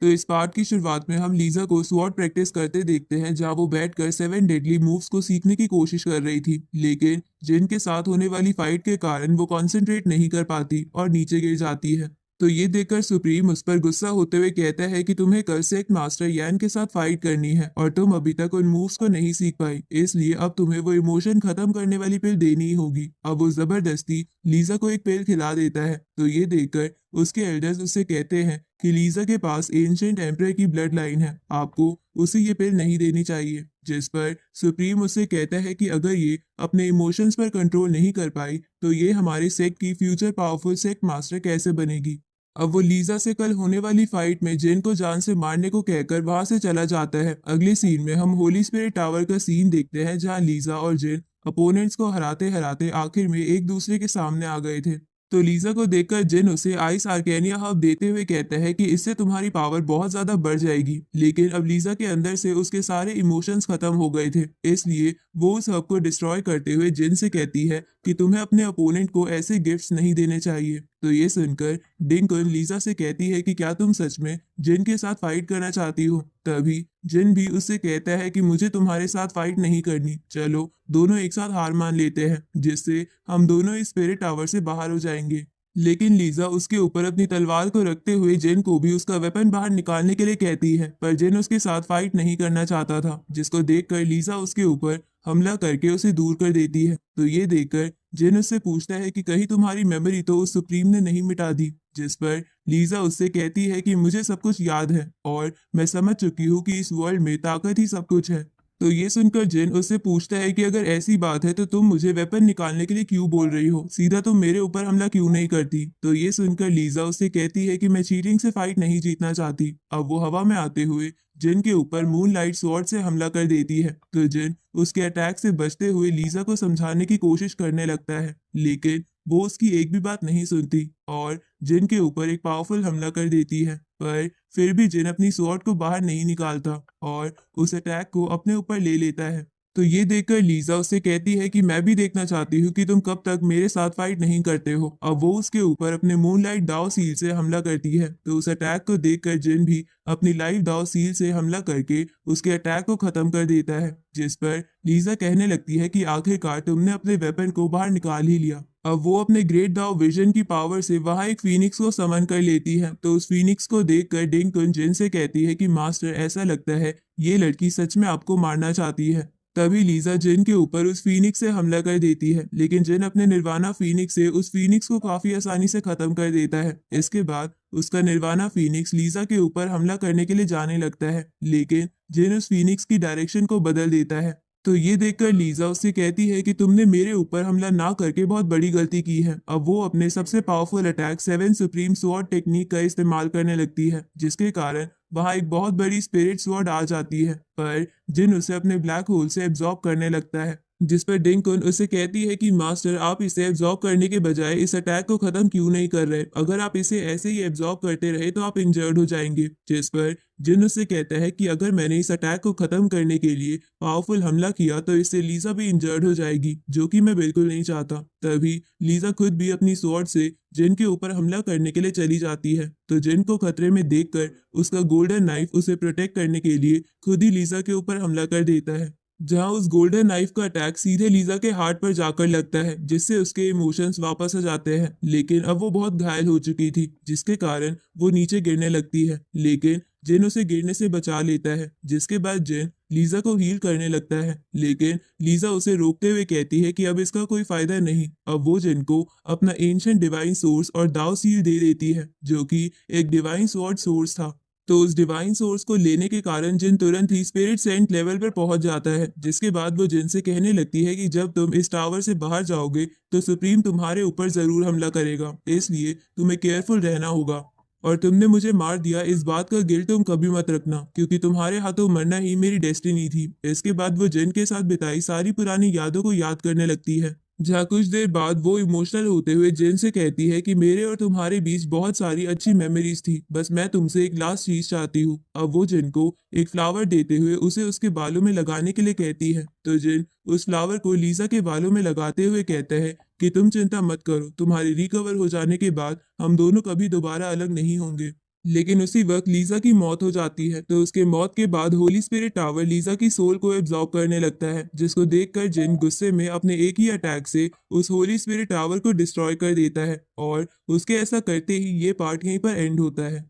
तो इस पार्ट की शुरुआत में हम लीजा को स्वॉर्ड प्रैक्टिस करते देखते हैं, जहां वो बैठकर 7 डेडली मूव्स को सीखने की कोशिश कर रही थी। लेकिन जिन के साथ होने वाली फाइट के कारण वो कंसंट्रेट नहीं कर पाती और नीचे गिर जाती है। तो ये देखकर सुप्रीम उस पर गुस्सा होते हुए कहता है कि तुम्हें कल से एक मास्टर यान के साथ फाइट करनी है और तुम अभी तक उन मूव्स को नहीं सीख पाई, इसलिए अब तुम्हें वो इमोशन खत्म करने वाली पिल देनी ही होगी। अब वो जबरदस्ती लीजा को एक पिल खिला देता है। तो ये देखकर उसके एल्डर्स उससे कहते हैं कि लीजा के पास एंशिएंट एम्परर की ब्लड लाइन है, आपको उसे ये पिल नहीं देनी चाहिए। जिस पर सुप्रीम उससे कहता है कि अगर ये अपने इमोशंस पर कंट्रोल नहीं कर पाई तो ये हमारे सेक्ट की फ्यूचर पावरफुल सेक्ट मास्टर कैसे बनेगी। अब वो लीजा से कल होने वाली फाइट में जिन को जान से मारने को कहकर वहां से चला जाता है। अगले सीन में हम होली स्पिरिट टावर का सीन देखते हैं, जहां लीजा और जिन अपोनेंट्स को हराते हराते आखिर में एक दूसरे के सामने आ गए थे। तो लीजा को देखकर जिन उसे आइस आर्केनिया हब देते हुए कहता है कि इससे तुम्हारी पावर बहुत ज्यादा बढ़ जाएगी। लेकिन अब लीजा के अंदर से उसके सारे इमोशंस खत्म हो गए थे, इसलिए वो उस हब को डिस्ट्रॉय करते हुए जिन से कहती है कि तुम्हें अपने अपोनेंट को ऐसे गिफ्ट्स नहीं देने चाहिए। तो ये सुनकर डिंकन लीजा से कहती है कि क्या तुम सच में जिन के साथ फाइट करना चाहती हो। तभी जिन भी उससे कहता है कि मुझे तुम्हारे साथ फाइट नहीं करनी, चलो दोनों एक साथ हार मान लेते हैं, जिससे हम दोनों इस स्पिरिट टावर से बाहर हो जाएंगे। लेकिन लीजा उसके ऊपर अपनी तलवार को रखते हुए जिन को भी उसका वेपन बाहर निकालने के लिए कहती है, पर जिन उसके साथ फाइट नहीं करना चाहता था, जिसको देखकर लीजा उसके ऊपर हमला करके उसे दूर कर देती है। तो ये देखकर जिन उससे पूछता है कि कहीं तुम्हारी मेमोरी तो उस सुप्रीम ने नहीं मिटा दी। जिस पर लीजा उससे कहती है कि मुझे सब कुछ याद है और मैं समझ चुकी हूँ कि इस वर्ल्ड में ताकत ही सब कुछ है। तो ये सुनकर जिन उससे पूछता है कि अगर ऐसी बात है तो तुम मुझे वेपन निकालने के लिए क्यों बोल रही हो, सीधा तुम मेरे ऊपर हमला क्यों नहीं करती। तो ये सुनकर लीजा उससे कहती है कि मैं चीटिंग से फाइट नहीं जीतना चाहती। अब वो हवा में आते हुए जिन के ऊपर मून लाइट स्वॉर्ड से हमला कर देती है। तो जिन उसके अटैक से बचते हुए लीजा को समझाने की कोशिश करने लगता है, लेकिन वो उसकी एक भी बात नहीं सुनती और जिन के ऊपर एक पावरफुल हमला कर देती है। पर फिर भी जिन अपनी स्वॉर्ड को बाहर नहीं निकालता और उस अटैक को अपने ऊपर ले लेता है। तो ये देखकर लीजा उससे कहती है कि मैं भी देखना चाहती हूँ कि तुम कब तक मेरे साथ फाइट नहीं करते हो। अब वो उसके ऊपर अपने मूनलाइट दाव सील से हमला करती है। तो उस अटैक को देखकर जिन भी अपनी लाइव दाव सील से हमला करके उसके अटैक को खत्म कर देता है। जिस पर लीजा कहने लगती है कि आखिरकार तुमने अपने वेपन को बाहर निकाल ही लिया। अब वो अपने ग्रेट दाव विजन की पावर से वहां एक फीनिक्स को समन कर लेती है। तो उस फीनिक्स को देखकर डिंकन जिन से कहती है कि मास्टर, ऐसा लगता है ये लड़की सच में आपको मारना चाहती है। तभी लीजा जिन के ऊपर उस फीनिक्स से हमला कर देती है, लेकिन जिन अपने निर्वाणा फीनिक्स से उस फीनिक्स को काफी आसानी से खत्म कर देता है। इसके बाद उसका निर्वाणा फीनिक्स लीजा के ऊपर हमला करने के लिए जाने लगता है, लेकिन जिन उस फीनिक्स की डायरेक्शन को बदल देता है। तो ये देखकर लीजा उससे कहती है कि तुमने मेरे ऊपर हमला ना करके बहुत बड़ी गलती की है। अब वो अपने सबसे powerful attack 7 supreme sword technique का इस्तेमाल करने लगती है, जिसके कारण वहां एक बहुत बड़ी स्पिरिट स्वॉर्ड आ जाती है। पर जिन उसे अपने ब्लैक होल से एब्जॉर्ब करने लगता है। जिस पर डिंकुन उसे कहती है कि मास्टर, आप इसे एब्जॉर्ब करने के बजाय इस अटैक को खत्म क्यों नहीं कर रहे, अगर आप इसे ऐसे ही एब्जॉर्ब करते रहे तो आप इंजर्ड हो जाएंगे। जिस पर जिन उससे कहता है कि अगर मैंने इस अटैक को खत्म करने के लिए पावरफुल हमला किया तो इससे लीजा भी इंजर्ड हो जाएगी, जो कि मैं बिल्कुल नहीं चाहता। तभी लीजा खुद भी अपनी स्वॉर्ड से जिन के ऊपर हमला करने के लिए चली जाती है। तो जिन को खतरे में देखकर उसका गोल्डन नाइफ उसे प्रोटेक्ट करने के लिए खुद ही लीजा के ऊपर हमला कर देता है, जहां उस गोल्डन नाइफ का अटैक सीधे लीजा के हार्ट पर जाकर लगता है, जिससे उसके इमोशंस वापस आ जाते हैं। लेकिन अब वो बहुत घायल हो चुकी थी, जिसके कारण वो नीचे गिरने लगती है, लेकिन जिन उसे गिरने से बचा लेता है। जिसके बाद जिन लीजा को हील करने लगता है, लेकिन लीजा उसे रोकते हुए कहती है कि अब इसका कोई फायदा नहीं। अब वो जिन को अपना एंशिएंट डिवाइन सोर्स और दाव सील दे देती है, जो कि एक डिवाइन स्वॉर्ड सोर्स था। तो उस डिवाइन सोर्स को लेने के कारण जिन तुरंत ही स्पिरिट सेंट लेवल पर पहुंच जाता है। जिसके बाद वो जिन से कहने लगती है कि जब तुम इस टावर से बाहर जाओगे तो सुप्रीम तुम्हारे ऊपर जरूर हमला करेगा, इसलिए तुम्हें केयरफुल रहना होगा। और तुमने मुझे मार दिया, इस बात का गिल्ट तुम कभी मत रखना, क्योंकि तुम्हारे हाथों मरना ही मेरी डेस्टिनी थी। इसके बाद वो जिन के साथ बिताई सारी पुरानी यादों को याद करने लगती है, जहाँ कुछ देर बाद वो इमोशनल होते हुए जिन से कहती है कि मेरे और तुम्हारे बीच बहुत सारी अच्छी मेमोरीज थी, बस मैं तुमसे एक लास्ट चीज चाहती हूँ। अब वो जिन को एक फ्लावर देते हुए उसे उसके बालों में लगाने के लिए कहती है। तो जिन उस फ्लावर को लीजा के बालों में लगाते हुए कहता है कि तुम चिंता मत करो, तुम्हारी रिकवर हो जाने के बाद हम दोनों कभी दोबारा अलग नहीं होंगे। लेकिन उसी वक्त लीजा की मौत हो जाती है। तो उसके मौत के बाद होली स्पिरिट टावर लीजा की सोल को एब्जॉर्ब करने लगता है, जिसको देखकर जिन गुस्से में अपने एक ही अटैक से उस होली स्पिरिट टावर को डिस्ट्रॉय कर देता है। और उसके ऐसा करते ही ये पार्ट यहीं पर एंड होता है।